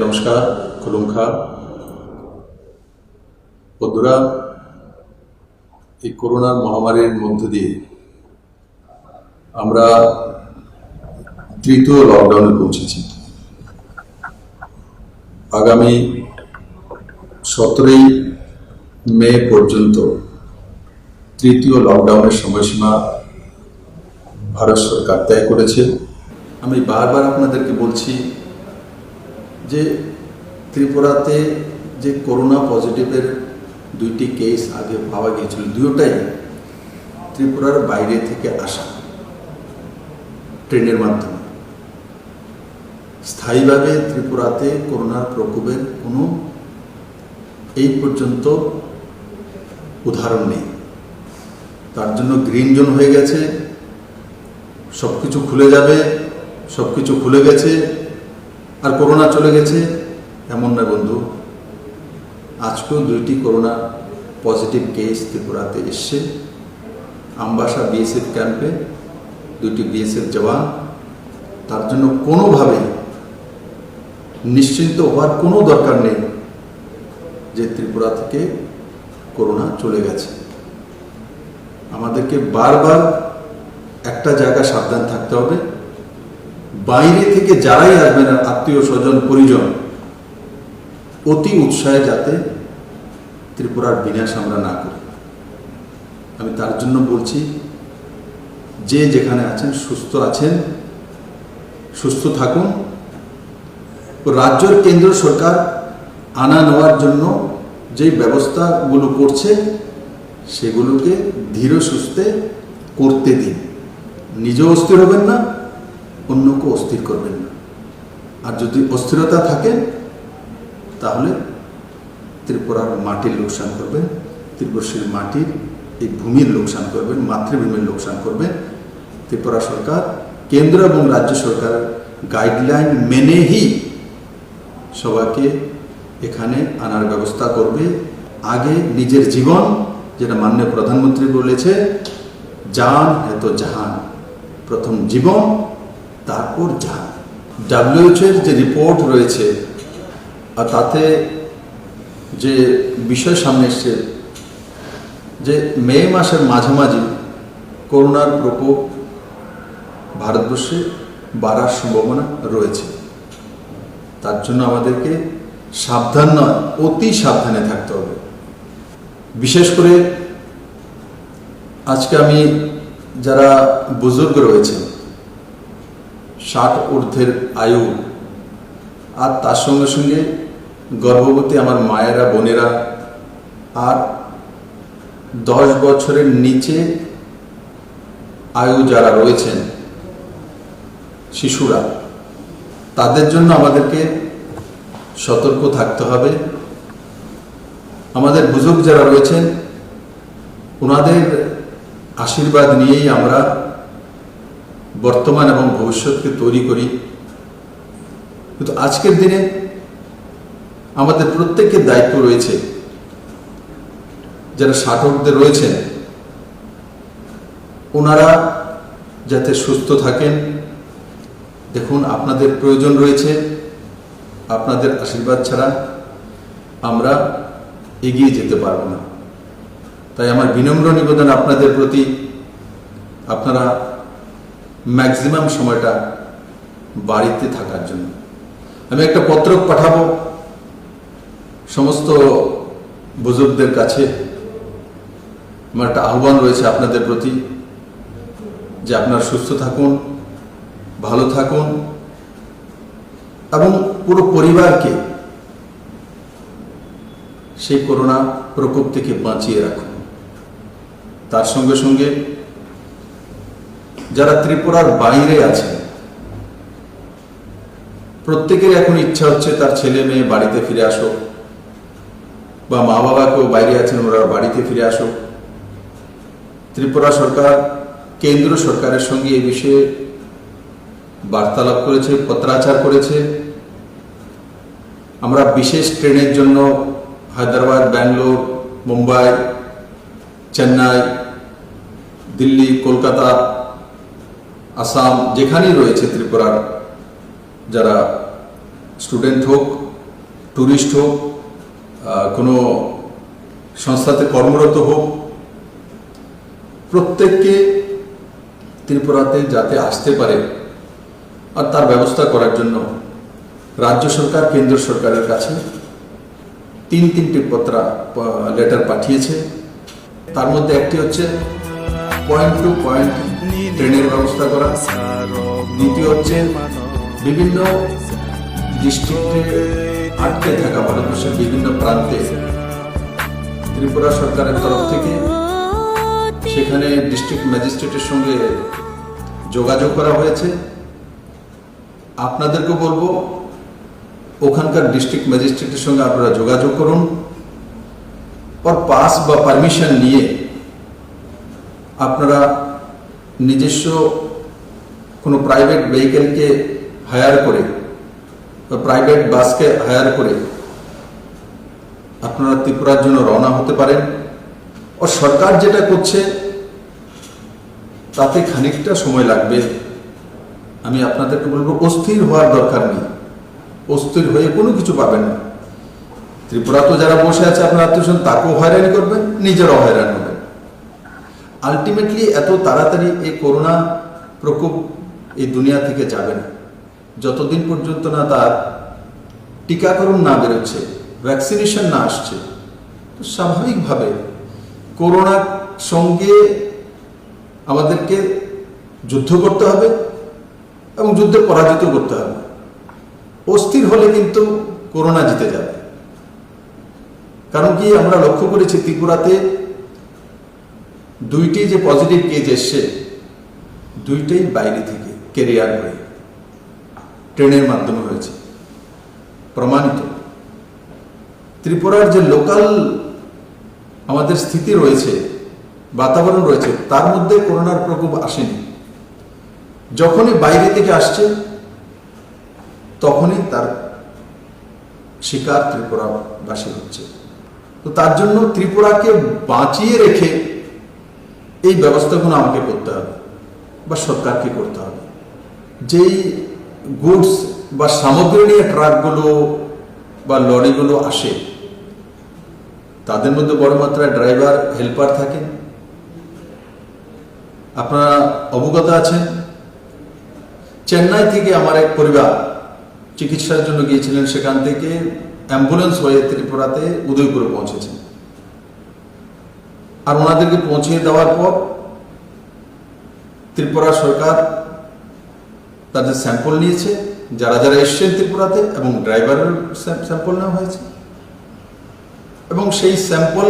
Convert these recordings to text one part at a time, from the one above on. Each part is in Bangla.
নমস্কার, খুলুমখা বন্ধুরা। এই করোনার মহামারীর মধ্য দিয়ে আমরা তৃতীয় লকডাউনে পৌঁছেছি। আগামী 17ই মে পর্যন্ত তৃতীয় লকডাউনের সময়সীমা ভারত সরকার তয় করেছে। আমি বারবার আপনাদেরকে বলছি যে ত্রিপুরাতে যে করোনা পজিটিভের 2টি কেস আগে পাওয়া গিয়েছিল, দুটোটাই ত্রিপুরার বাইরে থেকে আসা ট্রেনের মাধ্যমে। স্থায়ীভাবে ত্রিপুরাতে করোনার প্রকোপের কোনো এই পর্যন্ত উদাহরণ নেই। তার জন্য গ্রিন জোন হয়ে গেছে, সব কিছু খুলে যাবে, সব কিছু খুলে গেছে আর করোনা চলে গেছে, এমন নয় বন্ধু। আজকেও 2টি করোনা পজিটিভ কেস ত্রিপুরাতে এসছে। আমবাসা বিএসএফ ক্যাম্পে 2টি বিএসএফ জওয়ান। তার জন্য কোনোভাবেই নিশ্চিন্ত হওয়ার কোনো দরকার নেই যে ত্রিপুরা থেকে করোনা চলে গেছে। আমাদেরকে বারবার একটা জায়গা সাবধান থাকতে হবে, বাইরে থেকে যারাই আসবেন আত্মীয় স্বজন পরিজন, অতি উৎসাহে যাতে ত্রিপুরার বিনাশ আমরা না করি। আমি তার জন্য বলছি, যে যেখানে আছেন সুস্থ থাকুন। রাজ্যের কেন্দ্র সরকার আনা নেওয়ার জন্য যে ব্যবস্থাগুলো করছে সেগুলোকে ধীরে সুস্থে করতে দিন। নিজেও অস্থির হবেন না, অন্যকে অস্থির করবেন না। আর যদি অস্থিরতা থাকে তাহলে ত্রিপুরার মাটির লোকসান করবেন, ত্রিপুরার মাটির এই ভূমির লোকসান করবেন, মাতৃভূমির লোকসান করবেন। ত্রিপুরা সরকার কেন্দ্র এবং রাজ্য সরকারের গাইডলাইন মেনেই সবাইকে এখানে আনার ব্যবস্থা করবে। আগে নিজের জীবন, যেটা মাননীয় প্রধানমন্ত্রী বলেছে, জান হ্যাঁ তো জাহান, প্রথম জীবন তারপর জাহান। WHO এর যে রিপোর্ট রয়েছে আর তাতে যে বিষয় সামনে এসছে যে মে মাসের মাঝামাঝি করোনার প্রকোপ ভারতবর্ষে বাড়ার সম্ভাবনা রয়েছে। তার জন্য আমাদেরকে সাবধান নয়, অতি সাবধানে থাকতে হবে। বিশেষ করে আজকে আমি যারা বুজুর্গ রয়েছে, 60 ঊর্ধ্বের আয়ু, আর তার সঙ্গে সঙ্গে গর্ভবতী আমার মায়েরা, বোনেরা, আর 10 বছরের নিচে আয়ু যারা রয়েছেন, শিশুরা, তাদের জন্য আমাদেরকে সতর্ক থাকতে হবে। আমাদের বুজুর্গ যারা রয়েছেন ওনাদের আশীর্বাদ নিয়েই আমরা বর্তমান এবং ভবিষ্যৎকে তৈরি করি। কিন্তু আজকের দিনে আমাদের প্রত্যেকের দায়িত্ব রয়েছে, যারা 60 ঊর্ধ্বে রয়েছেন ওনারা যাতে সুস্থ থাকেন। দেখুন, আপনাদের প্রয়োজন রয়েছে, আপনাদের আশীর্বাদ ছাড়া আমরা এগিয়ে যেতে পারবো না। তাই আমার বিনম্র নিবেদন আপনাদের প্রতি, আপনারা ম্যাক্সিমাম সময়টা বাড়িতে থাকার জন্য। আমি একটা পত্র পাঠাবো সমস্ত বুজুর্গদের কাছে। আমার একটা আহ্বান রয়েছে আপনাদের প্রতি যে আপনারা সুস্থ থাকুন, ভালো থাকুন এবং পুরো পরিবারকে সেই করোনা প্রকোপ থেকে বাঁচিয়ে রাখুন। তার সঙ্গে সঙ্গে যারা ত্রিপুরার বাইরে আছে, প্রত্যেকের এখন ইচ্ছা হচ্ছে তার ছেলে মেয়ে বাড়িতে ফিরে আসুক, বা মা বাবাকেও বাইরে আছেন ওরা বাড়িতে ফিরে আসুক। ত্রিপুরা সরকার কেন্দ্র সরকারের সঙ্গে এই বিষয়ে বার্তালাপ করেছে, পত্রাচার করেছে। আমরা বিশেষ ট্রেনের জন্য হায়দ্রাবাদ, ব্যাঙ্গালোর, মুম্বাই, চেন্নাই, দিল্লি, কলকাতা, আসাম, যেখানেই রয়েছে ত্রিপুরার যারা স্টুডেন্ট হোক ট্যুরিস্ট হোক, কোনো সংস্থাতে কর্মরত হোক, প্রত্যেককে ত্রিপুরাতে যাতে আসতে পারে আর তার ব্যবস্থা করার জন্য রাজ্য সরকার কেন্দ্র সরকারের কাছে তিনটি লেটার পাঠিয়েছে। তার মধ্যে একটি হচ্ছে পয়েন্ট টু পয়েন্ট ট্রেনের ব্যবস্থা করা, দ্বিতীয় হচ্ছে বিভিন্ন ডিস্ট্রিক্টে আটকে থাকা ভারতবর্ষের বিভিন্ন প্রান্তে ত্রিপুরা সরকারের তরফ থেকে সেখানে ডিস্ট্রিক্ট ম্যাজিস্ট্রেটের সঙ্গে যোগাযোগ করা হয়েছে। আপনাদেরকে বলবো ওখানকার ডিস্ট্রিক্ট ম্যাজিস্ট্রেটের সঙ্গে আপনারা যোগাযোগ করুন, और পাস বা পারমিশন নিয়ে আপনারা নিজস্ব কোনো প্রাইভেট ভেহিকেলকে হায়ার করে বা প্রাইভেট বাসকে হায়ার করে আপনারা ত্রিপুরার জন্য রওনা হতে পারেন। ও সরকার যেটা করছে তাতে খানিকটা সময় লাগবে। আমি আপনাদেরকে বলবো অস্থির হওয়ার দরকার নেই, অস্থির হয়ে কোনো কিছু পাবেন না। ত্রিপুরা তো যারা বসে আছে আপনার আত্মীয় তাকেও হয়রানি করবেন, নিজেরাও হয়রান হবেন। আলটিমেটলি এত তাড়াতাড়ি এই করোনা প্রকোপ এই দুনিয়া থেকে যাবে না যতদিন পর্যন্ত না তার টিকাকরণ না বেরোচ্ছে, ভ্যাকসিনেশন না আসছে। তো স্বাভাবিকভাবে করোনার সঙ্গে আমাদেরকে যুদ্ধ করতে হবে এবং যুদ্ধে পরাজিত করতে হবে। অস্থির হলে কিন্তু করোনা জিতে যাবে। কারণ কি আমরা লক্ষ্য করেছি ত্রিপুরাতে দুইটি যে পজিটিভ কেস এসছে দুইটাই বাইরে থেকে ক্যারিয়ার হয়ে ট্রেনের মাধ্যমে হয়েছে, প্রমাণিত। ত্রিপুরার যে লোকাল আমাদের স্থিতি রয়েছে, বাতাবরণ রয়েছে, তার মধ্যে করোনার প্রকোপ আসেনি। যখনই বাইরে থেকে আসছে তখনই তার শিকার ত্রিপুরাবাসী হচ্ছে। তো তার জন্য ত্রিপুরাকে বাঁচিয়ে রেখে এই ব্যবস্থাগুলো আমাকে করতে হবে বা সরকারকে করতে হবে। যেই গুডস বা সামগ্রী নিয়ে ট্রাকগুলো বা লরিগুলো আসে তাদের মধ্যে বড় মাত্রায় ড্রাইভার হেল্পার থাকেন। আপনারা অবগত আছেন চেন্নাই থেকে আমার এক পরিবার চিকিৎসার জন্য গিয়েছিলেন, সেখান থেকে অ্যাম্বুলেন্স হয়ে ত্রিপুরাতে উদয়পুরে পৌঁছেছেন। আর ওনাদেরকে পৌঁছিয়ে দেওয়ার পর ত্রিপুরা সরকার তাদের স্যাম্পল নিয়েছে, যারা যারা এসছেন ত্রিপুরাতে, এবং ড্রাইভারের স্যাম্পল নেওয়া হয়েছে। এবং সেই স্যাম্পল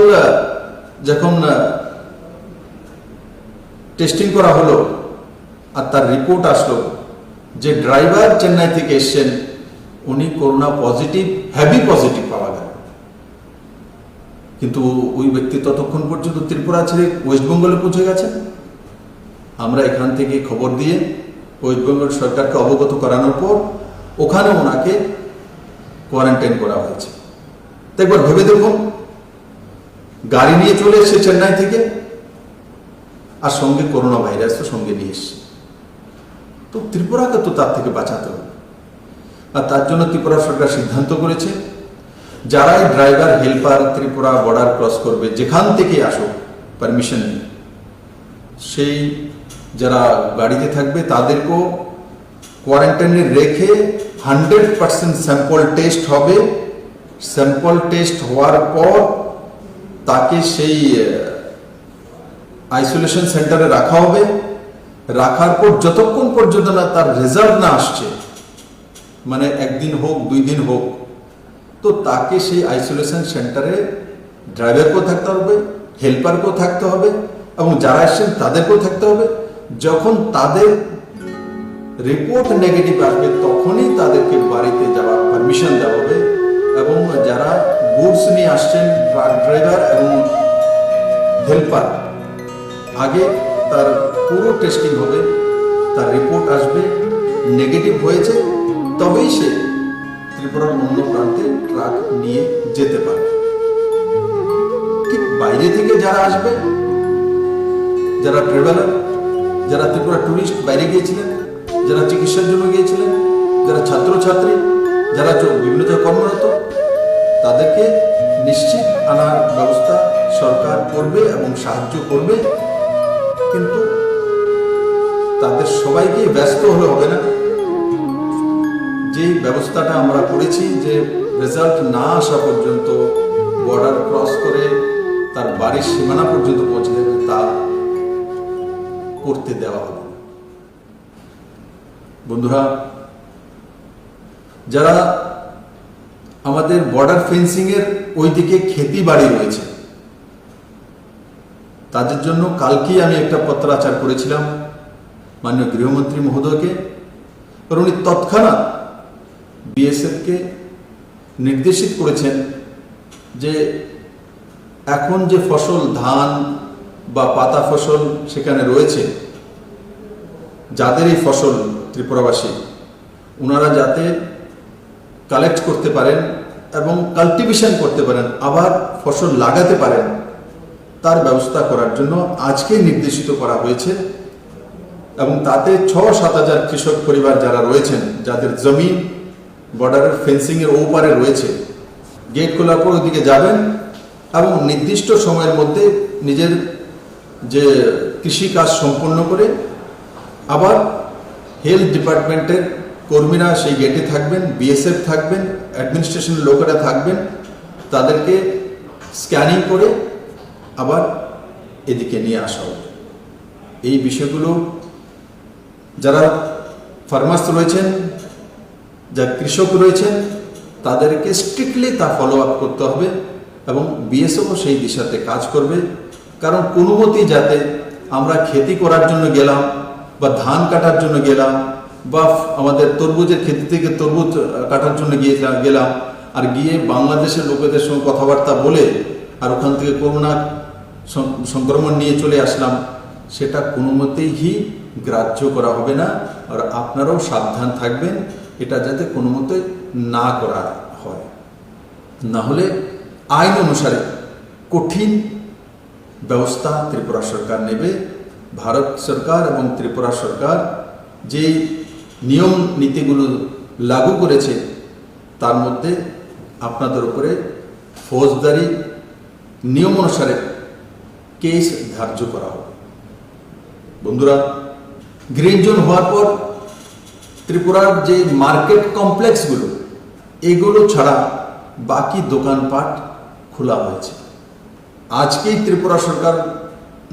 যখন টেস্টিং করা হলো আর তার রিপোর্ট আসলো যে ড্রাইভার চেন্নাই থেকে এসছেন, উনি করোনা পজিটিভ, হেভি পজিটিভ পাওয়া গেল। কিন্তু ওই ব্যক্তি ততক্ষণ পর্যন্ত ত্রিপুরা ছেড়ে ওয়েস্ট বেঙ্গলে পৌঁছে গেছেন। আমরা এখান থেকে খবর দিয়ে ওয়েস্ট বেঙ্গল সরকারকে অবগত করানোর পর ওখানে ওনাকে কোয়ারেন্টাইন করা হয়েছে। তো একবার ভেবে দেখুন, গাড়ি নিয়ে চলে এসছে চেন্নাই থেকে আর সঙ্গে করোনা ভাইরাস তো সঙ্গে নিয়ে এসছে। তো ত্রিপুরাকে তো তার থেকে বাঁচাতে হবে। আর তার জন্য ত্রিপুরা সরকার সিদ্ধান্ত করেছে যারাই driver helper Tripura border cross করবে, যেখান থেকে আসুক পারমিশন নিয়ে, সেই যারা গাড়িতে থাকবে তাদেরকেও কোয়ারেন্টাইনে রেখে 100% স্যাম্পল টেস্ট হবে। স্যাম্পল টেস্ট হওয়ার পর তাকে সেই আইসোলেশন সেন্টারে রাখা হবে। রাখার পর যতক্ষণ পর্যন্ত না তার রেজাল্ট না আসছে, মানে একদিন হোক 2 দিন হোক, তো তাকে সেই আইসোলেশন সেন্টারে ড্রাইভারকেও থাকতে হবে, হেল্পারকেও থাকতে হবে এবং যারা আসছেন তাদেরকেও থাকতে হবে। যখন তাদের রিপোর্ট নেগেটিভ আসবে তখনই তাদেরকে বাড়িতে যাওয়ার পারমিশন দেওয়া হবে। এবং যারা গুডস নিয়ে আসছেন, ট্রাক ড্রাইভার এবং হেল্পার, আগে তার পুরো টেস্টিং হবে, তার রিপোর্ট আসবে, নেগেটিভ হয়েছে তবেই সে ত্রিপুরার অন্য প্রান্তে ট্রাক নিয়ে যেতে পারে। ঠিক বাইরে থেকে যারা আসবে, যারা ট্রাভেলার, যারা ত্রিপুরা টুরিস্ট বাইরে গিয়েছিলেন, যারা চিকিৎসার জন্য গিয়েছিলেন, যারা ছাত্রছাত্রী, যারা বিভিন্ন জায়গায় কর্মরত, তাদেরকে নিশ্চিত আনার ব্যবস্থা সরকার করবে এবং সাহায্য করবে, কিন্তু তাদের সবাইকে ব্যস্ত হলে হবে না। যে ব্যবস্থাটা আমরা করেছি যে রেজাল্ট না আসা পর্যন্ত বর্ডার ক্রস করে তার বাড়ির সীমানা পর্যন্ত পৌঁছে দেবে, তা করতে দেওয়া হবে। বন্ধুরা, যারা আমাদের বর্ডার ফেন্সিং এর ওইদিকে খেতি বাড়ি রয়েছে, তাদের জন্য কালকেই আমি একটা পত্রাচার করেছিলাম মাননীয় গৃহমন্ত্রী মহোদয়কে। কারণ উনি তৎক্ষণাৎ বিএসএফকে নির্দেশিত করেছেন যে এখন যে ফসল ধান বা পাতা ফসল সেখানে রয়েছে, যাদের এই ফসল ত্রিপুরাবাসী, ওনারা যাতে কালেক্ট করতে পারেন এবং কাল্টিভেশন করতে পারেন, আবার ফসল লাগাতে পারেন, তার ব্যবস্থা করার জন্য আজকে নির্দেশিত করা হয়েছে। এবং তাতে 6-7 হাজার কৃষক পরিবার যারা রয়েছেন, যাদের জমি বর্ডারের ফেন্সিং এর ওপারে রয়েছে, গেট খোলার পর ওইদিকে যাবেন এবং নির্দিষ্ট সময়ের মধ্যে নিজের যে কৃষি কাজ সম্পন্ন করে আবার হেলথ ডিপার্টমেন্টের কর্মীরা সেই গেটে থাকবেন, বিএসএফ থাকবেন, অ্যাডমিনিস্ট্রেশনের লোকেরা থাকবেন, তাদেরকে স্ক্যানিং করে আবার এদিকে নিয়ে আসা হবে। এই বিষয়গুলো যারা ফার্মার্স রয়েছেন, যারা কৃষক রয়েছেন, তাদেরকে স্ট্রিক্টলি তা ফলো আপ করতে হবে এবং বিএসএফও সেই দিশাতে কাজ করবে। কারণ কোনো মতেই যাতে আমরা খেতি করার জন্য গেলাম বা ধান কাটার জন্য গেলাম বা আমাদের তরমুজের ক্ষেত্র থেকে তরমুজ কাটার জন্য গেলাম আর গিয়ে বাংলাদেশের লোকেদের সঙ্গে কথাবার্তা বলে আর ওখান থেকে করোনা সংক্রমণ নিয়ে চলে আসলাম, সেটা কোনো মতেই গ্রাহ্য করা হবে না। আর আপনারাও সাবধান থাকবেন এটা যাতে কোনো মতে না করা হয়, না হলে আইন অনুসারে কঠিন ব্যবস্থা ত্রিপুরা সরকার নেবে। ভারত সরকার এবং ত্রিপুরা সরকার যে নিয়ম নীতিগুলো লাগু করেছে তার মধ্যে আপনাদের উপরে ফৌজদারি নিয়ম অনুসারে কেস ধার্য করা হবে। বন্ধুরা, গ্রিন জোন হওয়ার পর ত্রিপুরার যে মার্কেট কমপ্লেক্সগুলো, এগুলো ছাড়া বাকি দোকানপাট খোলা হয়েছে। আজকেই ত্রিপুরা সরকার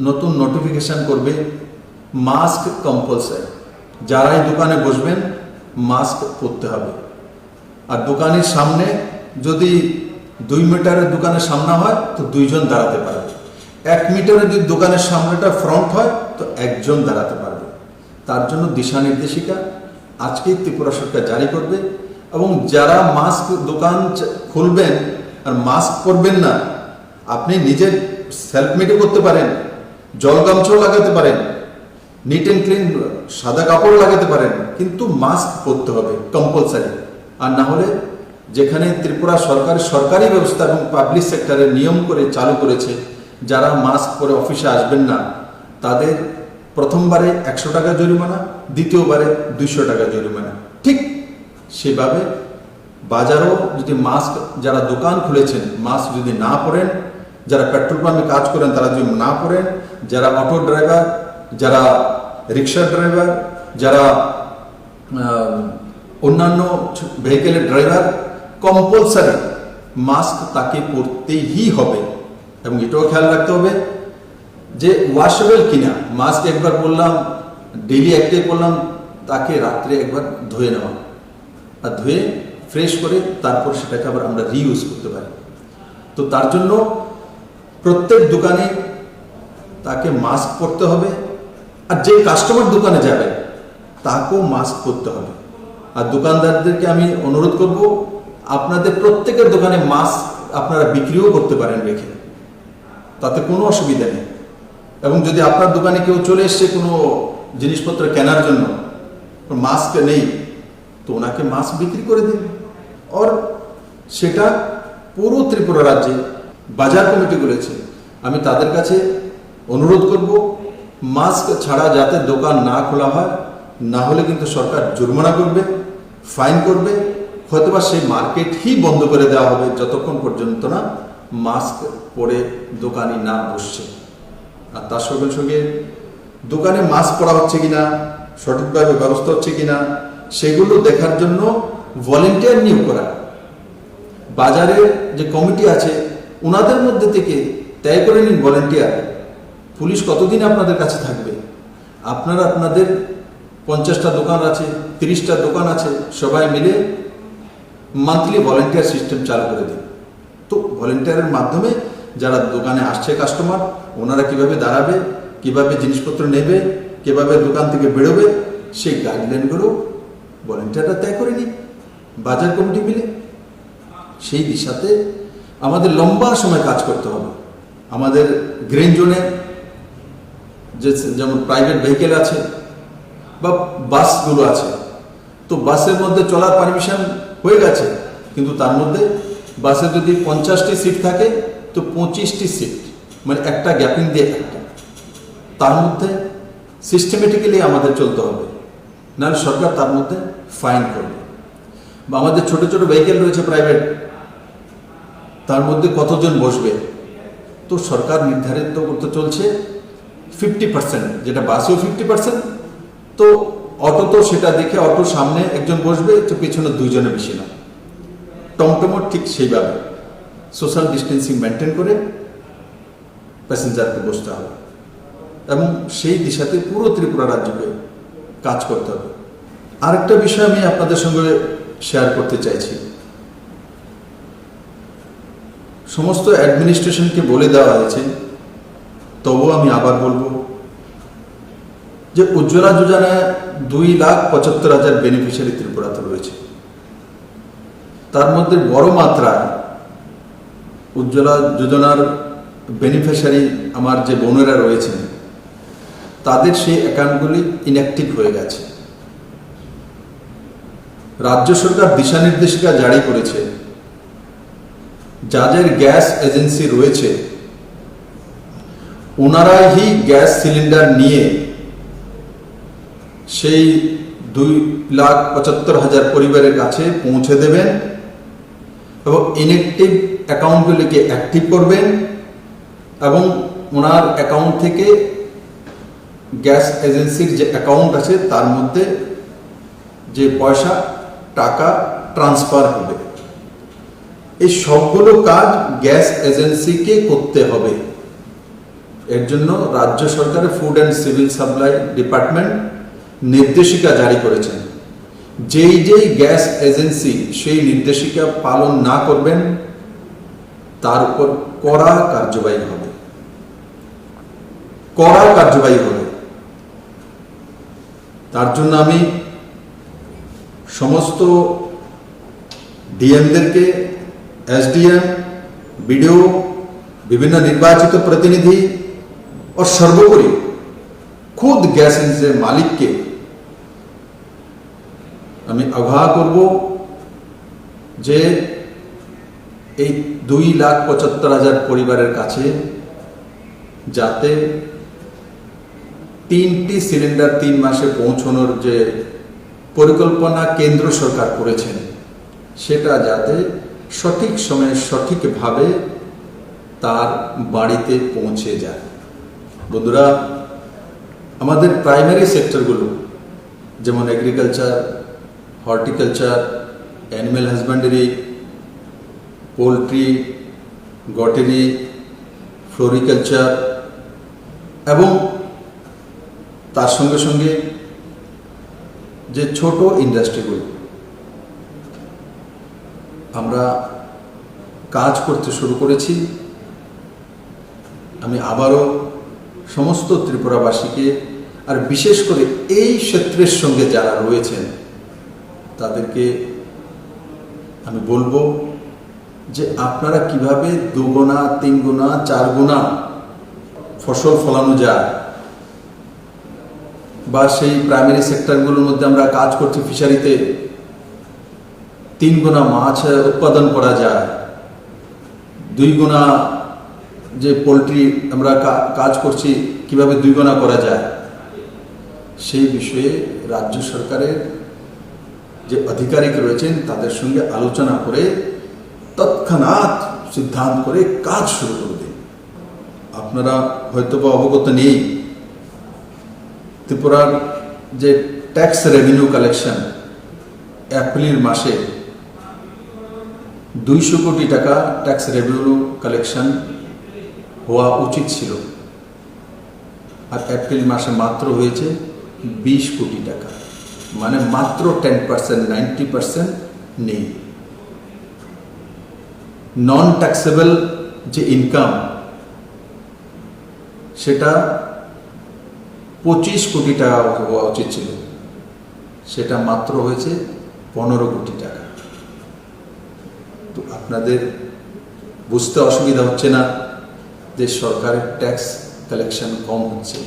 নতুন নোটিফিকেশন করবে মাস্ক কম্পালসারি। যারাই দোকানে বসবেন মাস্ক পরতে হবে। আর দোকানের সামনে যদি 2 মিটারের দোকানের সামনে হয় তো 2 জন দাঁড়াতে পারবে। 1 মিটারে যদি দোকানের সামনেটা ফ্রন্ট হয় তো 1 জন দাঁড়াতে পারবে। তার জন্য দিশা নির্দেশিকা আজকেই ত্রিপুরা সরকার জারি করবে। এবং যারা মাস্ক দোকান খুলবেন আর মাস্ক পরবেন না, আপনি নিজের সেলফ মেডও করতে পারেন, জল গামছাও লাগাতে পারেন, নিট অ্যান্ড ক্লিন সাদা কাপড় লাগাতে পারেন, কিন্তু মাস্ক পরতে হবে কম্পালসারি। আর না হলে যেখানে ত্রিপুরা সরকার সরকারি ব্যবস্থা এবং পাবলিক সেক্টরের নিয়ম করে চালু করেছে, যারা মাস্ক পরে অফিসে আসবেন না তাদের প্রথমবারে 100 টাকা জরিমানা, দ্বিতীয়বারে 200 টাকা জরিমানা। ঠিক সেভাবে বাজারও যদি মাস্ক, যারা দোকান খুলেছেন মাস্ক যদি না পরেন, যারা পেট্রোল পাম্পে কাজ করেন তারা যদি না পরেন, যারা অটো ড্রাইভার, যারা রিক্সা ড্রাইভার, যারা অন্যান্য ভেহিকেলের ড্রাইভার, কম্পালসারি মাস্ক তাকে পরতেই হবে। এবং এটাও খেয়াল রাখতে হবে যে ওয়াশেবল কিনা। মাস্ক একবার পরলাম, ডেইলি একটাই পরলাম, তাকে রাত্রে একবার ধুয়ে নেওয়া, আর ধুয়ে ফ্রেশ করে তারপর সেটাকে আবার আমরা রিইউজ করতে পারি। তো তার জন্য প্রত্যেক দোকানে তাকে মাস্ক পরতে হবে। আর যে কাস্টমার দোকানে যাবে তাকেও মাস্ক পরতে হবে। আর দোকানদারদেরকে আমি অনুরোধ করব, আপনাদের প্রত্যেকের দোকানে মাস্ক আপনারা বিক্রিও করতে পারেন রেখে, তাতে কোনো অসুবিধা নেই। এবং যদি আপনার দোকানে কেউ চলে এসছে কোনো জিনিসপত্র কেনার জন্য, মাস্ক নেই, তো ওনাকে মাস্ক বিক্রি করে দিন। আর সেটা পুরো ত্রিপুরা রাজ্যে বাজার কমিটি করেছে, আমি তাদের কাছে অনুরোধ করব মাস্ক ছাড়া যাতে দোকান না খোলা হয়, না হলে কিন্তু সরকার জরিমানা করবে, ফাইন করবে হয়তোবা সেই মার্কেটই বন্ধ করে দেওয়া হবে যতক্ষণ পর্যন্ত না মাস্ক পরে দোকানি না বসছে। আর তার সঙ্গে সঙ্গে দোকানে মাস্ক পরা হচ্ছে কিনা, সঠিকভাবে ব্যবস্থা হচ্ছে কিনা, সেগুলো দেখার জন্য ভলেন্টিয়ার নিয়োগ করা। বাজারের যে কমিটি আছে ওনাদের মধ্যে থেকে তয় করে নিন ভলেন্টিয়ার। পুলিশ কতদিন আপনাদের কাছে থাকবে? আপনারা আপনাদের 50টা দোকান আছে, 30টা দোকান আছে, সবাই মিলে মান্থলি ভলেন্টিয়ার সিস্টেম চালু করে দিন। তো ভলেন্টিয়ারের মাধ্যমে যারা দোকানে আসছে কাস্টমার, ওনারা কিভাবে দাঁড়াবে, কিভাবে জিনিসপত্র নেবে, কিভাবে দোকান থেকে বেরোবে, সেই গাইডলাইনগুলো ভলেন্টিয়াররা তয় করে নিন বাজার কমিটি মিলে। সেই দিশাতে আমাদের লম্বা সময় কাজ করতে হবে। আমাদের গ্রিন জোনে যেমন প্রাইভেট ভেহিকেল আছে বা বাসগুলো আছে, তো বাসের মধ্যে চলার পারমিশন হয়ে গেছে, কিন্তু তার মধ্যে বাসে যদি 50টি সিট থাকে তো 25টি সিট, মানে একটা গ্যাপিং দিয়ে একটা, তার মধ্যে সিস্টেমেটিক্যালি আমাদের চলতে হবে, নাহলে সরকার তার মধ্যে ফাইন করবে। বা আমাদের ছোট ছোট ভেহিকেল রয়েছে প্রাইভেট, তার মধ্যে কতজন বসবে, তো সরকার নির্ধারিত করতে চলছে 50%, যেটা বাসেও 50%, তো অটো তো সেটা দেখে অটোর সামনে একজন বসবে, তো পিছনে 2 জনের বেশি না। টমটমও ঠিক সেইভাবে সোশ্যাল ডিস্টেন্সিং মেনটেন করে প্যাসেঞ্জারকে বসতে হবে, এবং সেই দিশাতে পুরো ত্রিপুরা রাজ্যকে কাজ করতে হবে। আরেকটা বিষয় আমি আপনাদের সঙ্গে শেয়ার করতে চাইছি। সমস্ত অ্যাডমিনিস্ট্রেশনকে বলে দেওয়া হয়েছে, তবুও আমি আবার বলবো যে উজ্জ্বলা যোজনায় 2,75,000 বেনিফিশিয়ারি ত্রিপুরাতে রয়েছে। তার মধ্যে বড় মাত্রায় উজ্জ্বলা যোজনার বেনিফিশিয়ারি আমার যে বোনেরা রয়েছেন, তাদের সেই অ্যাকাউন্টগুলি ইনঅ্যাক্টিভ হয়ে গেছে। রাজ্য সরকার দিশা নির্দেশিকা জারি করেছে, যাদের গ্যাস এজেন্সি রয়েছে ওনারাই গ্যাস সিলিন্ডার নিয়ে সেই 2,75,000 পরিবারের কাছে পৌঁছে দেবেন এবং ইনঅ্যাক্টিভ অ্যাকাউন্টগুলিকে অ্যাক্টিভ করবেন, এবং ওনার অ্যাকাউন্ট থেকে গ্যাস এজেন্সির যে অ্যাকাউন্ট আছে তার মধ্যে যে পয়সা টাকা ট্রান্সফার হবে। এই সবগুলো কাজ গ্যাস এজেন্সিকে করতে হবে। এর জন্য রাজ্য সরকারের food and civil supply department নির্দেশিকা জারি করেছেন। যেই গ্যাস এজেন্সি সেই নির্দেশিকা পালন না করবেন তার উপর কড়া কার্যবাহী হবে, কড়া কার্যবাহী হবে। তার জন্য আমি সমস্ত ডিএমদেরকে, এসডিএম, বিডিও, বিভিন্ন নির্বাচিত প্রতিনিধি ও সর্বোপরি খুদ গ্যাস এজেন্সির মালিককে আমি আহ্বান করব যে এই 2,75,000 পরিবারের কাছে যাতে 3টি সিলিন্ডার 3 মাসে পৌঁছানোর যে পরিকল্পনা কেন্দ্র সরকার করেছেন, সেটা যাতে সঠিক সময়ে সঠিকভাবে তার বাড়িতে পৌঁছে যায়। বন্ধুরা, আমাদের প্রাইমারি সেক্টরগুলো যেমন agriculture, horticulture, animal husbandry, poultry, goatery, floriculture এবং তার সঙ্গে সঙ্গে যে ছোট ইন্ডাস্ট্রিগুলো আমরা কাজ করতে শুরু করেছি। আমি আবারও সমস্ত ত্রিপুরাবাসীকে, আর বিশেষ করে এই ক্ষেত্রের সঙ্গে যারা রয়েছেন তাদেরকে আমি বলবো যে আপনারা কিভাবে 2 গুণা, 3 গুণা, 4 গুণা ফসল ফলানো যায়, বা সেই প্রাইমারি সেক্টরগুলোর মধ্যে আমরা কাজ করছি ফিশারিতে 3 গুণা মাছ উৎপাদন করা যায়, 2 গুণা যে পোলট্রি আমরা কাজ করছি কিভাবে 2 গুণা করা যায়, সেই বিষয়ে রাজ্য সরকারের যে আধিকারিক রয়েছেন তাদের সঙ্গে আলোচনা করে তৎক্ষণাৎ সিদ্ধান্ত করে কাজ শুরু করে দিন। আপনারা হয়তো বা অবগত নেই, ত্রিপুরার যে ট্যাক্স রেভিনিউ কালেকশন এপ্রিল মাসে 200 কোটি টাকা ট্যাক্স রেভিনিউ কালেকশন হওয়া উচিত ছিল, আর এপ্রিল মাসে মাত্র হয়েছে 20 কোটি টাকা, মানে মাত্র 10%, 90% নেই। নন ট্যাক্সেবল যে ইনকাম সেটা 25 কোটি টাকা হওয়া উচিত ছিল, সেটা মাত্র হয়েছে 15 কোটি টাকা। তো আপনাদের বুঝতে অসুবিধা হচ্ছে না যে সরকারের ট্যাক্স কালেকশন কম হচ্ছে,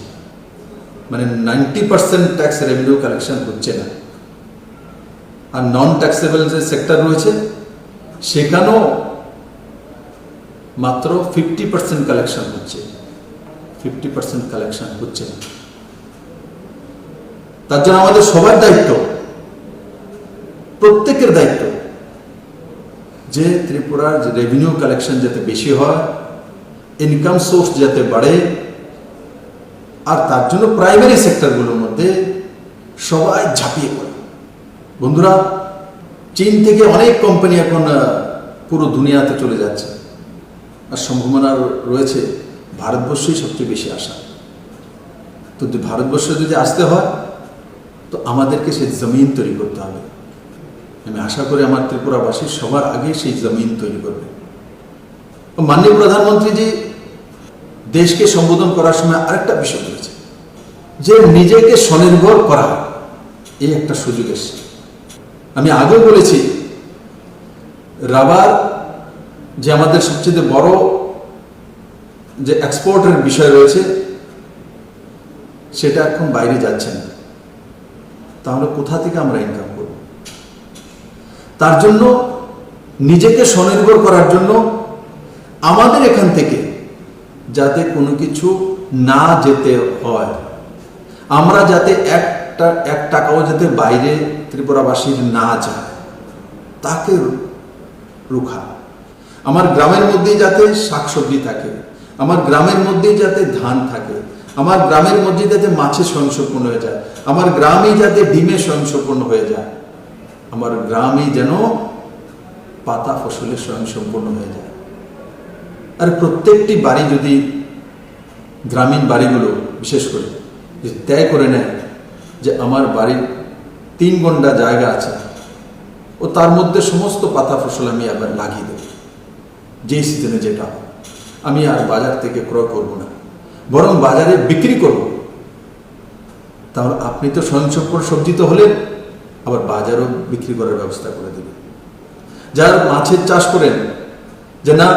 মানে 90% ট্যাক্স রেভিনিউ কালেকশন হচ্ছে না। আর নন ট্যাক্সেবল যে সেক্টর রয়েছে সেখানেও মাত্র 50% কালেকশন হচ্ছে, 50% কালেকশন হচ্ছে না। তার জন্য আমাদের সবার দায়িত্ব, প্রত্যেকের দায়িত্ব যে ত্রিপুরার যে রেভিনিউ কালেকশন যাতে বেশি হয়, ইনকাম সোর্স যাতে বাড়ে, আর তার জন্য প্রাইমারি সেক্টরগুলোর মধ্যে সবাই ঝাঁপিয়ে পড়ে। বন্ধুরা, চীন থেকে অনেক কোম্পানি এখন পুরো দুনিয়াতে চলে যাচ্ছে, আর সম্ভাবনা রয়েছে ভারতবর্ষই সবচেয়ে বেশি আসা। তো ভারতবর্ষে যদি আসতে হয় তো আমাদেরকে সেই জমিন তৈরি করতে হবে। আমি আশা করি আমার ত্রিপুরাবাসী সবার আগে সেই জমিন তৈরি করবে। মাননীয় প্রধানমন্ত্রীজি দেশকে সম্বোধন করার সময় আরেকটা বিষয় বলেছে যে নিজেকে স্বনির্ভর করা, এই একটা সুযোগ এসছে। আমি আগেও বলেছি রাবার যে আমাদের সবচেয়ে বড় যে এক্সপোর্টের বিষয় রয়েছে সেটা এখন বাইরে যাচ্ছে না, তাহলে কোথা থেকে আমরা ইনকাম করব? তার জন্য নিজেকে স্বনির্ভর করার জন্য আমাদের এখান থেকে যাতে কোনো কিছু না যেতে হয়, আমরা যাতে এক টাকাও যাতে বাইরে ত্রিপুরাবাসীর না যায়, তাকে রুখা। আমার গ্রামের মধ্যেই যাতে শাকসবজি থাকে, আমার গ্রামের মধ্যেই যাতে ধান থাকে, আমার গ্রামের মধ্যে যাতে মাছে স্বয়ংসম্পূর্ণ হয়ে যায়, আমার গ্রামেই যাতে ডিমে স্বয়ংসম্পূর্ণ হয়ে যায়, আমার গ্রামেই যেন পাতা ফসলে স্বয়ংসম্পূর্ণ হয়ে যায়। আর প্রত্যেকটি বাড়ি যদি গ্রামীণ বাড়িগুলো বিশেষ করে যে তয় করে নেয় যে আমার বাড়ির 3 গন্ডা জায়গা আছে ও তার মধ্যে সমস্ত পাতা ফসল আমি আবার লাগিয়ে দেব, যে সিজনে যেটা আমি আর বাজার থেকে ক্রয় করব না, বরং বাজারে বিক্রি করব, তাহলে আপনি তো স্বয়ংসম্পূর্ণ সবজি তো হলেন, আবার বাজারও বিক্রি করার ব্যবস্থা করে দেবেন। যারা মাছের চাষ করেন যে না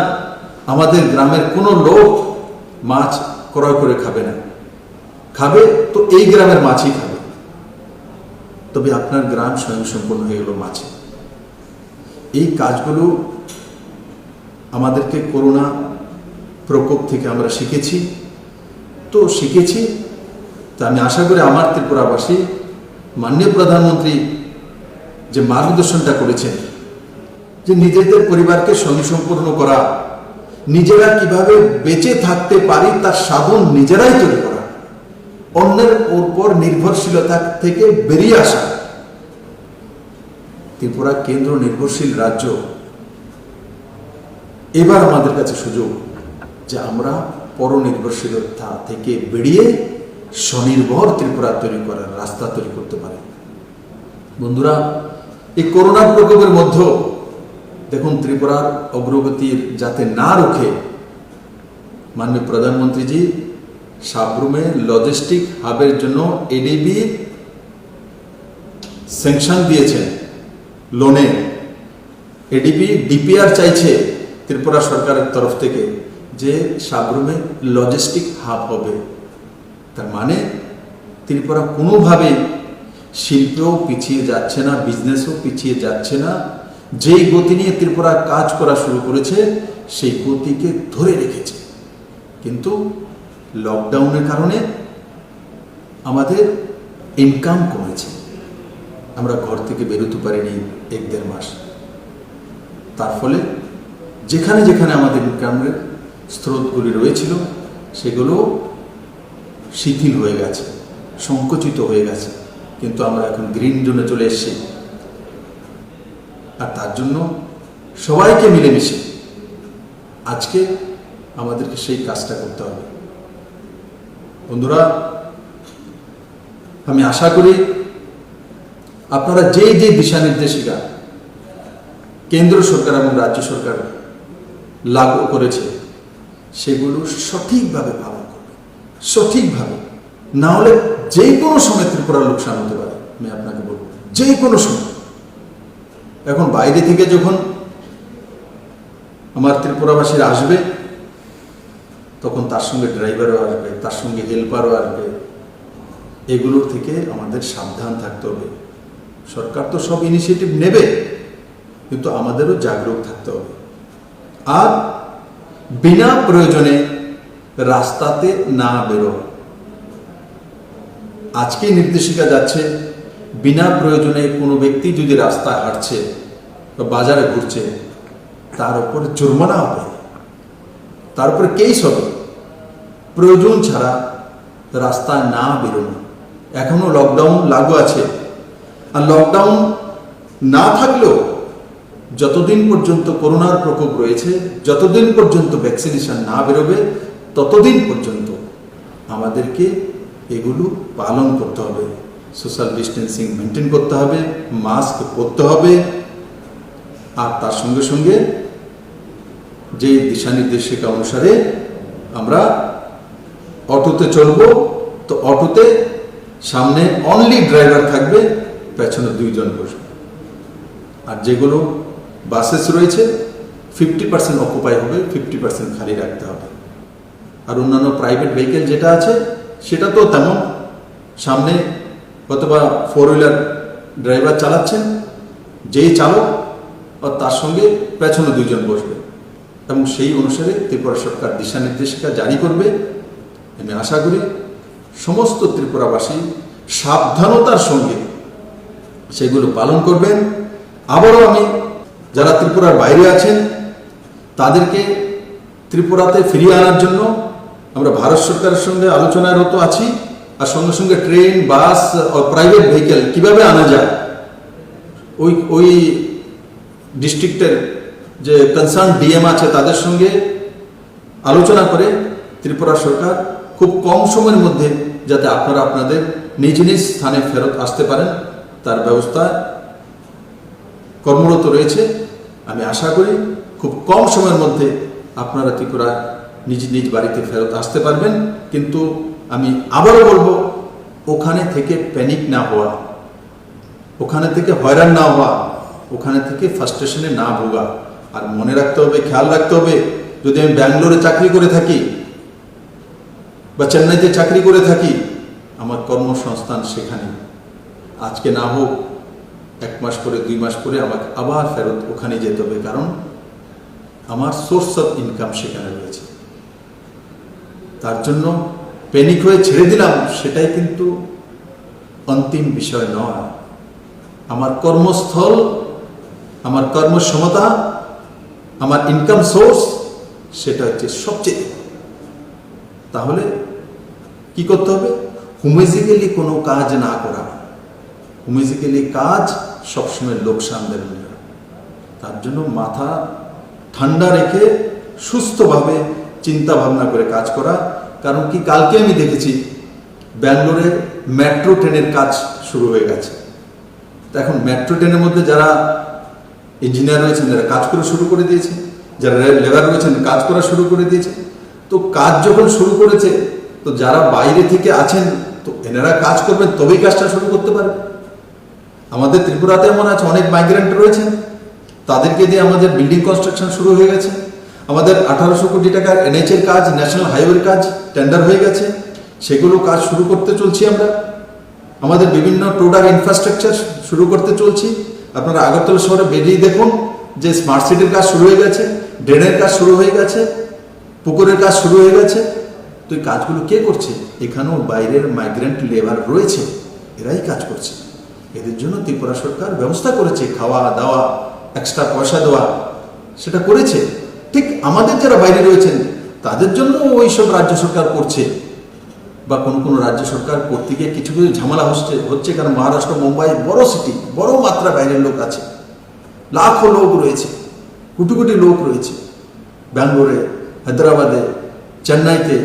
আমাদের গ্রামের কোনো লোক মাছ ক্রয় করে খাবে না, খাবে তো এই গ্রামের মাছই খাবে, তবে আপনার গ্রাম স্বয়ংসম্পূর্ণ হয়ে গেল মাছে। এই কাজগুলো আমাদেরকে করোনা প্রকোপ থেকে আমরা শিখেছি, তো আমি আশা করি আমার ত্রিপুরাবাসী মাননীয় প্রধানমন্ত্রী যে মার্গদর্শনটা করেছেন যে নিজেদের পরিবারকে স্বয়ংসম্পূর্ণ করা, নিজেরা কিভাবে বেঁচে থাকতে পারি তার সাধন নিজেরাই তৈরি করা, অন্যের উপর নির্ভরশীলতা থেকে বেরিয়ে আসা। ত্রিপুরা কেন্দ্র নির্ভরশীল রাজ্য, এবার আমাদের কাছে সুযোগ যে আমরা পরনির্ভরশীলতা থেকে বেরিয়ে স্বনির্ভর ত্রিপুরা তৈরি করার রাস্তা তৈরি করতে পারি। বন্ধুরা, এই করোনা প্রকোপের মধ্যেও দেখুন ত্রিপুরার অগ্রগতির যাতে না রুখে মাননীয় প্রধানমন্ত্রীজি সাবরুমে লজিস্টিক হাবের জন্য এডিবি স্যাংশন দিয়েছেন লোনে। এডিবি ডিপিআর চাইছে ত্রিপুরা সরকারের তরফ থেকে যে সাবরুমে লজিস্টিক হাব হবে। তার মানে ত্রিপুরা কোনোভাবেই শিল্পেও পিছিয়ে যাচ্ছে না, বিজনেসও পিছিয়ে যাচ্ছে না। যেই গতি নিয়ে ত্রিপুরা কাজ করা শুরু করেছে সেই গতিকে ধরে রেখেছে, কিন্তু লকডাউনের কারণে আমাদের ইনকাম কমেছে। আমরা ঘর থেকে বেরোতে পারিনি 1-1.5 মাস। তার ফলে যেখানে যেখানে আমাদের ইনকামের স্রোতগুলি রয়েছিল সেগুলো শিথিল হয়ে গেছে, সংকুচিত হয়ে গেছে, কিন্তু আমরা এখন গ্রিন জোনে চলে এসেছি। আর তার জন্য সবাইকে মিলেমিশে আজকে আমাদেরকে সেই কাজটা করতে হবে। বন্ধুরা, আমি আশা করি আপনারা যে যে দিশা নির্দেশিকা কেন্দ্র সরকার এবং রাজ্য সরকার লাগু করেছে সেগুলো সঠিকভাবে পালন করবে, সঠিকভাবে। না হলে যে কোনো সময় ত্রিপুরার লোকসান হতে পারে। আমি আপনাকে বলবো, যে কোনো সময়। এখন বাইরে থেকে যখন আমার ত্রিপুরাবাসীরা আসবে তখন তার সঙ্গে ড্রাইভারও আসবে, তার সঙ্গে হেল্পারও আসবে। এগুলোর থেকে আমাদের সাবধান থাকতে হবে। সরকার তো সব ইনিশিয়েটিভ নেবে, কিন্তু আমাদেরও জাগরুক থাকতে হবে। আর বিনা প্রয়োজনে রাস্তাতে না বেরো। আজকে নির্দেশিকা যাচ্ছে বিনা প্রয়োজনে কোনো ব্যক্তি যদি রাস্তায় হাঁটছে বা বাজারে ঘুরছে তার উপর জরিমানা হবে, তার উপরে কেস হবে। প্রয়োজন ছাড়া রাস্তায় না বেরোনো। এখনো লকডাউন লাগু আছে, আর লকডাউন না থাকলেও যতদিন পর্যন্ত করোনার প্রকোপ রয়েছে, যতদিন পর্যন্ত ভ্যাকসিনেশন না বেরোবে ততদিন পর্যন্ত আমাদেরকে এগুলো পালন করতে হবে। সোশ্যাল ডিস্টেন্সিং মেনটেন করতে হবে, মাস্ক পরতে হবে। আর তার সঙ্গে সঙ্গে যে দিশা নির্দেশিকা অনুসারে আমরা অটোতে চলবো, তো অটোতে সামনে অনলি ড্রাইভার থাকবে, পেছনে 2 জন বসবে। আর যেগুলো বাসেস রয়েছে 50% অকুপাই হবে, 50% খালি রাখতে হবে। আর অন্যান্য প্রাইভেট ভেহিকেল যেটা আছে সেটা তো তেমন, সামনে অথবা 4 হুইলার ড্রাইভার চালাচ্ছেন, যেই চালক আর তার সঙ্গে পেছনে 2 জন বসবে, এবং সেই অনুসারে ত্রিপুরা সরকার দিশা নির্দেশিকা জারি করবে। আমি আশা করি সমস্ত ত্রিপুরাবাসী সাবধানতার সঙ্গে সেগুলো পালন করবেন। আবারও আমি যারা ত্রিপুরার বাইরে আছেন তাদেরকে ত্রিপুরাতে ফিরিয়ে আনার জন্য আমরা ভারত সরকারের সঙ্গে আলোচনারত আছি। আর সঙ্গে সঙ্গে ট্রেন, বাস ও প্রাইভেট ভেহিকেল কিভাবে আনা যায়, ওই ডিস্ট্রিক্টের যে কনসার্ন ডিএম আছে তাদের সঙ্গে আলোচনা করে ত্রিপুরা সরকার খুব কম সময়ের মধ্যে যাতে আপনারা আপনাদের নিজ নিজ স্থানে ফেরত আসতে পারেন তার ব্যবস্থা কর্মরত রয়েছে। আমি আশা করি খুব কম সময়ের মধ্যে আপনারা ত্রিপুরা নিজ নিজ বাড়িতে ফেরত আসতে পারবেন। কিন্তু আমি আবারও বলবো, ওখানে থেকে প্যানিক না হওয়া, ওখানে থেকে হয়রান না হওয়া, ওখানে থেকে ফ্রাস্ট্রেশনে না ভোগা। আর মনে রাখতে হবে, খেয়াল রাখতে হবে, যদি আমি ব্যাঙ্গালোরে চাকরি করে থাকি বা চেন্নাইতে চাকরি করে থাকি, আমার কর্মসংস্থান সেখানে। আজকে না হোক 1 মাস পরে, 2 মাস পরে আমাকে আবার ফেরত ওখানে যেতে হবে, কারণ আমার সোর্স অফ ইনকাম সেখানে রয়েছে। তার জন্য প্যানিক হয়ে ছেড়ে দিলাম সেটাই কিন্তু অন্তিম বিষয় নয়। আমার কর্মস্থল, আমার কর্মক্ষমতা, আমার ইনকাম সোর্স, সেটা হচ্ছে সবচেয়ে। তাহলে কি করতে হবে? হুমেজিক্যালি কোনো কাজ না করা। হুমেজিক্যালি কাজ সবসময় লোকসান দেবে। তার জন্য মাথা ঠান্ডা রেখে সুস্থভাবে চিন্তা ভাবনা করে কাজ করা। কারণ কি, কালকে আমি দেখেছি ব্যাঙ্গালোরে মেট্রো ট্রেনের কাজ শুরু হয়ে গেছে। তো এখন মেট্রো ট্রেনের মধ্যে যারা ইঞ্জিনিয়ার রয়েছেন যারা কাজ করা শুরু করে দিয়েছে, যারা লেবার রয়েছেন কাজ করা শুরু করে দিয়েছে। তো কাজ যখন শুরু করেছে, তো যারা বাইরে থেকে আছেন তো এনারা কাজ করবেন, তবেই কাজটা শুরু করতে পারবে। আমাদের ত্রিপুরাতে এমন আছে, অনেক মাইগ্রেন্ট রয়েছেন, তাদেরকে দিয়ে আমাদের বিল্ডিং কনস্ট্রাকশন শুরু হয়ে গেছে। আমাদের 1800 কোটি টাকার NH এর কাজ, ন্যাশনাল হাইওয়ের কাজ টেন্ডার হয়ে গেছে, সেগুলো কাজ শুরু করতে চলছি আমরা। আমাদের বিভিন্ন টোটাল ইনফ্রাস্ট্রাকচার শুরু করতে চলছি। আপনারা আগরতলা শহরে বেরিয়ে দেখুন যে স্মার্ট সিটির কাজ শুরু হয়ে গেছে, ড্রেনের কাজ শুরু হয়ে গেছে, পুকুরের কাজ শুরু হয়ে গেছে। তো এই কাজগুলো কে করছে? এখানেও বাইরের মাইগ্রেন্ট লেবার রয়েছে, এরাই কাজ করছে। এদের জন্য ত্রিপুরা সরকার ব্যবস্থা করেছে, খাওয়া দাওয়া, এক্সট্রা পয়সা দেওয়া, সেটা করেছে। ঠিক আমাদের যারা বাইরে রয়েছেন তাদের জন্য ওইসব রাজ্য সরকার করছে, বা কোনো কোনো রাজ্য সরকার করতে গিয়ে কিছু কিছু ঝামেলা হচ্ছে। কারণ মহারাষ্ট্র, মুম্বাই বড় সিটি, বড় মাত্রা বাইরের লোক আছে, লাখো লোক রয়েছে, কোটি কোটি লোক রয়েছে ব্যাঙ্গালোরে, হায়দ্রাবাদে, চেন্নাইতে,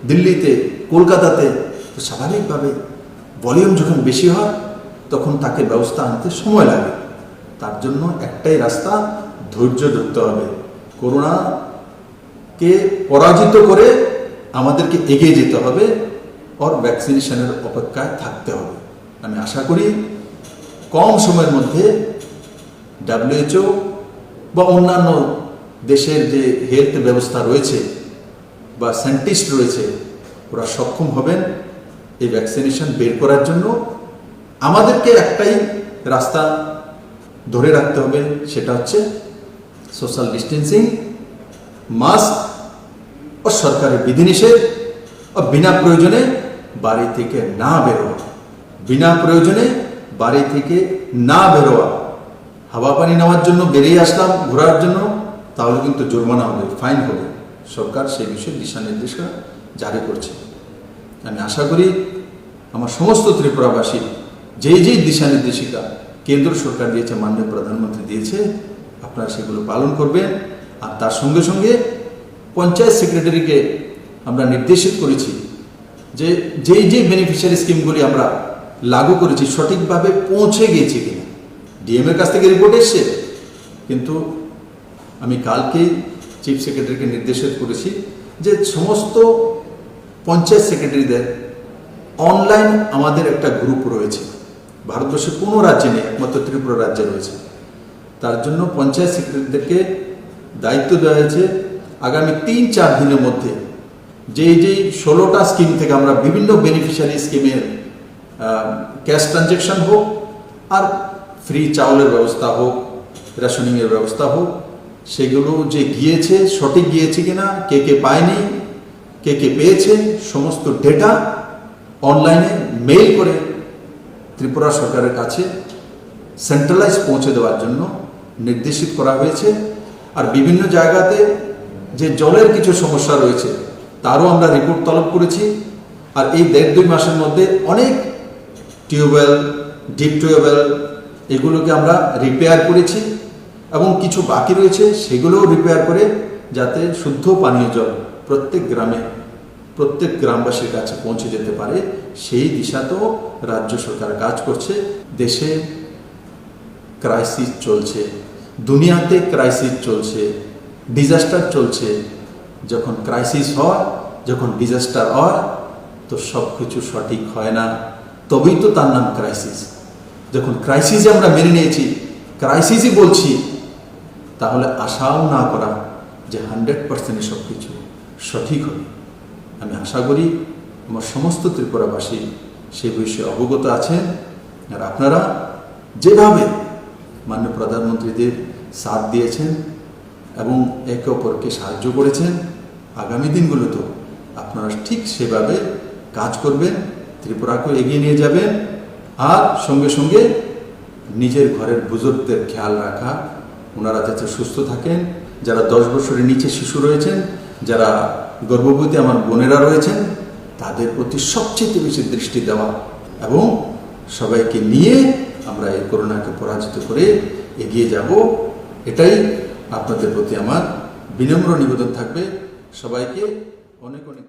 দিল্লিতে, কলকাতাতে। তো স্বাভাবিকভাবে ভলিউম যখন বেশি হয় তখন তাকে ব্যবস্থা আনতে সময় লাগে। তার জন্য একটাই রাস্তা, ধৈর্য ধরতে হবে। করোনাকে পরাজিত করে আমাদেরকে এগিয়ে যেতে হবে, আর ভ্যাকসিনেশনের অপেক্ষায় থাকতে হবে। আমি আশা করি কম সময়ের মধ্যে WHO বা অন্যান্য দেশের যে হেলথ ব্যবস্থা রয়েছে বা সায়েন্টিস্ট রয়েছে, ওরা সক্ষম হবেন এই ভ্যাকসিনেশন বের করার জন্য। আমাদেরকে একটাই রাস্তা ধরে রাখতে হবে, সেটা হচ্ছে সোশ্যাল ডিস্টেন্সিং, মাস্ক ও সরকারের বিধিনিষেধ, ও বিনা প্রয়োজনে বাড়ি থেকে না বেরোয়া। বিনা প্রয়োজনে বাড়ি থেকে না বেরোয়া। হাওয়া পানি নেওয়ার জন্য বেরিয়ে আসলাম ঘোরার জন্য, তাহলে কিন্তু জরিমানা হবে, ফাইন হবে। সরকার সেই বিষয়ে দিশা নির্দেশনা জারি করছে। আমি আশা করি আমার সমস্ত ত্রিপুরাবাসী যেই যেই দিশা নির্দেশিকা কেন্দ্র সরকার দিয়েছে, মাননীয় প্রধানমন্ত্রী দিয়েছে, আপনারা সেগুলো পালন করবেন। আর তার সঙ্গে সঙ্গে পঞ্চায়েত সেক্রেটারিকে আমরা নির্দেশিত করেছি যে যেই যেই বেনিফিশিয়ারি স্কিমগুলি আমরা লাগু করেছি সঠিকভাবে পৌঁছে গিয়েছে কিনা। ডিএম এর কাছ থেকে রিপোর্ট এসছে, কিন্তু আমি কালকেই চিফ সেক্রেটারিকে নির্দেশিত করেছি যে সমস্ত পঞ্চায়েত সেক্রেটারিদের অনলাইন আমাদের একটা গ্রুপ রয়েছে, ভারতবর্ষের কোনো রাজ্যে নেই, একমাত্র ত্রিপুরা রাজ্যে রয়েছে। তার জন্য পঞ্চায়েত সেক্রেটারিদেরকে দায়িত্ব দেওয়া হয়েছে আগামী 3-4 দিনের মধ্যে যেই 16টা স্কিম থেকে আমরা বিভিন্ন বেনিফিশিয়ারি স্কিমের ক্যাশ ট্রানজ্যাকশন হোক, আর ফ্রি চাউলের ব্যবস্থা হোক, রেশনিংয়ের ব্যবস্থা হোক, সেগুলো যে গিয়েছে সঠিক গিয়েছে কিনা, কে কে পায়নি, কে কে পেয়েছে, সমস্ত ডেটা অনলাইনে মেইল করে ত্রিপুরা সরকারের কাছে সেন্ট্রালাইজ পৌঁছে দেওয়ার জন্য নির্দেশিত করা হয়েছে। আর বিভিন্ন জায়গাতে যে জলের কিছু সমস্যা রয়েছে তারও আমরা রিপোর্ট তলব করেছি। আর এই 1.5-2 মাসের মধ্যে অনেক টিউবওয়েল, ডিপ টিউবওয়েল এগুলোকে আমরা রিপেয়ার করেছি, এবং কিছু বাকি রয়েছে সেগুলোও রিপেয়ার করে যাতে শুদ্ধ পানীয় জল প্রত্যেক গ্রামে, প্রত্যেক গ্রামবাসীর কাছে পৌঁছে যেতে পারে, সেই দিশাতেও রাজ্য সরকার কাজ করছে। দেশে ক্রাইসিস চলছে, দুনিয়াতে ক্রাইসিস চলছে, ডিজাস্টার চলছে। যখন ক্রাইসিস হয়, যখন ডিজাস্টার হয়, তো সব কিছু সঠিক হয় না, তবেই তো তার নাম ক্রাইসিস। যখন ক্রাইসিসে আমরা মেনে নিয়েছি, ক্রাইসিসই বলছি, তাহলে আশাও না করা যে 100% সব কিছু সঠিক হবে। আমি আশা করি আমার সমস্ত ত্রিপুরাবাসী সে বিষয়ে অবগত আছেন। আর আপনারা যেভাবে মাননীয় প্রধানমন্ত্রীদের সাথ দিয়েছেন এবং একে অপরকে সাহায্য করেছেন, আগামী দিনগুলোতেও আপনারা ঠিক সেভাবে কাজ করবেন, ত্রিপুরাকে এগিয়ে নিয়ে যাবেন। আর সঙ্গে সঙ্গে নিজের ঘরের বুজুর্গদের খেয়াল রাখা, ওনারা যাতে সুস্থ থাকেন। যারা 10 বছরের নিচে শিশু রয়েছেন, যারা গর্ভবতী আমার বোনেরা রয়েছেন, তাদের প্রতি সবচেয়ে বেশি দৃষ্টি দেওয়া, এবং সবাইকে নিয়ে আমরা এই করোনাকে পরাজিত করে এগিয়ে যাব। এটাই আপনাদের প্রতি আমার বিনম্র নিবেদন থাকবে। সবাইকে অনেক অনেক